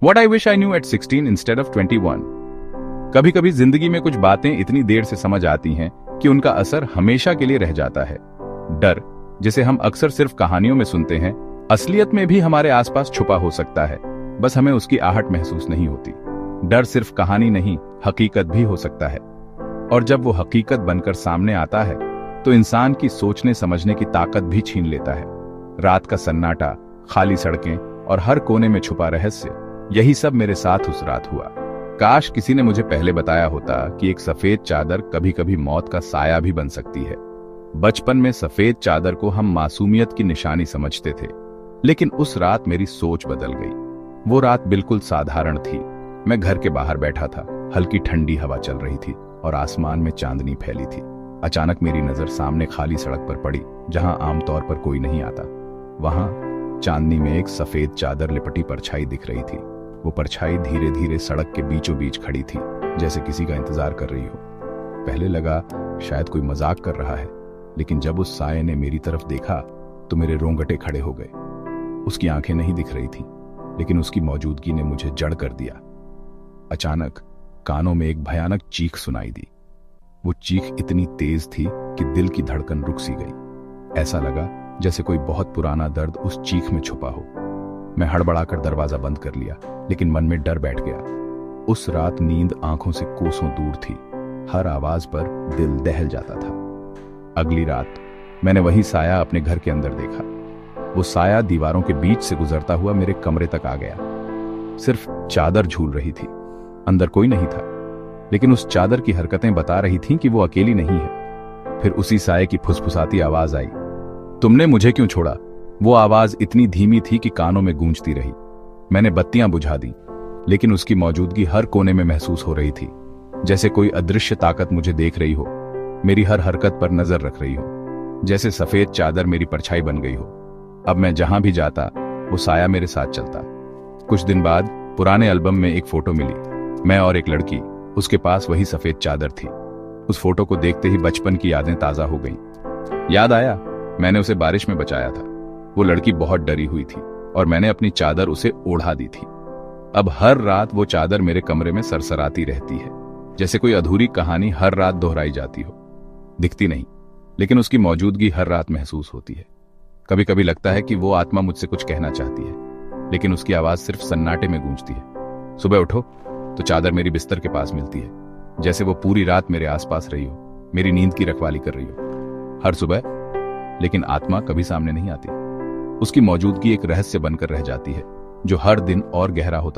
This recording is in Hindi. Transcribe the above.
What I wish I knew at 16 instead of 21. कभी कभी जिंदगी में कुछ बातें इतनी देर से समझ आती हैं कि उनका असर हमेशा के लिए रह जाता है। डर, जिसे हम अक्सर सिर्फ कहानियों में सुनते हैं, असलियत में भी हमारे आसपास छुपा हो सकता है, बस हमें उसकी आहट महसूस नहीं होती। डर सिर्फ कहानी नहीं, हकीकत भी हो सकता है। और जब वो हकीकत बनकर सामने आता है तो इंसान की सोचने समझने की ताकत भी छीन लेता है। रात का सन्नाटा, खाली सड़कें और हर कोने में छुपा रहस्य, यही सब मेरे साथ उस रात हुआ। काश किसी ने मुझे पहले बताया होता कि एक सफेद चादर कभी कभी मौत का साया भी बन सकती है। बचपन में सफेद चादर को हम मासूमियत की निशानी समझते थे, लेकिन उस रात मेरी सोच बदल गई। वो रात बिल्कुल साधारण थी। मैं घर के बाहर बैठा था, हल्की ठंडी हवा चल रही थी और आसमान में चांदनी फैली थी। अचानक मेरी नजर सामने खाली सड़क पर पड़ी, जहां आमतौर पर कोई नहीं आता। वहां चांदनी में एक सफेद चादर लिपटी परछाई दिख रही थी। वो परछाई धीरे धीरे सड़क के बीचों बीच खड़ी थी, जैसे किसी का इंतजार कर रही हो। पहले लगा शायद कोई मजाक कर रहा है, लेकिन जब उस साये ने मेरी तरफ देखा तो मेरे रोंगटे खड़े हो गए। उसकी आंखें नहीं दिख रही थी, लेकिन उसकी मौजूदगी ने मुझे जड़ कर दिया। अचानक कानों में एक भयानक चीख सुनाई दी। वो चीख इतनी तेज थी कि दिल की धड़कन रुक सी गई। ऐसा लगा जैसे कोई बहुत पुराना दर्द उस चीख में छुपा हो। मैं हड़बड़ाकर दरवाजा बंद कर लिया, लेकिन मन में डर बैठ गया। उस रात नींद आंखों से कोसों दूर थी। हर आवाज पर दिल दहल जाता था। अगली रात मैंने वही साया अपने घर के अंदर देखा। वो साया दीवारों के बीच से गुजरता हुआ मेरे कमरे तक आ गया। सिर्फ चादर झूल रही थी, अंदर कोई नहीं था, लेकिन उस चादर की हरकतें बता रही थीं कि वो अकेली नहीं है। फिर उसी साये की फुसफुसाती आवाज आई, तुमने मुझे क्यों छोड़ा? वो आवाज इतनी धीमी थी कि कानों में गूंजती रही। मैंने बत्तियां बुझा दी, लेकिन उसकी मौजूदगी हर कोने में महसूस हो रही थी, जैसे कोई अदृश्य ताकत मुझे देख रही हो, मेरी हर हरकत पर नजर रख रही हो, जैसे सफेद चादर मेरी परछाई बन गई हो। अब मैं जहां भी जाता वो साया मेरे साथ चलता। कुछ दिन बाद पुराने एल्बम में एक फोटो मिली, मैं और एक लड़की, उसके पास वही सफेद चादर थी। उस फोटो को देखते ही बचपन की यादें ताजा हो गईं। याद आया मैंने उसे बारिश में बचाया था। वो लड़की बहुत डरी हुई थी और मैंने अपनी चादर उसे ओढ़ा दी थी। अब हर रात वो चादर मेरे कमरे में सरसराती रहती है, जैसे कोई अधूरी कहानी हर रात दोहराई जाती हो। दिखती नहीं, लेकिन उसकी मौजूदगी हर रात महसूस होती है। कभी कभी लगता है कि वो आत्मा मुझसे कुछ कहना चाहती है, लेकिन उसकी आवाज सिर्फ सन्नाटे में गूंजती है। सुबह उठो तो चादर मेरी बिस्तर के पास मिलती है, जैसे वो पूरी रात मेरे आसपास रही हो, मेरी नींद की रखवाली कर रही हो। हर सुबह, लेकिन आत्मा कभी सामने नहीं आती। उसकी मौजूदगी एक रहस्य बनकर रह जाती है, जो हर दिन और गहरा होता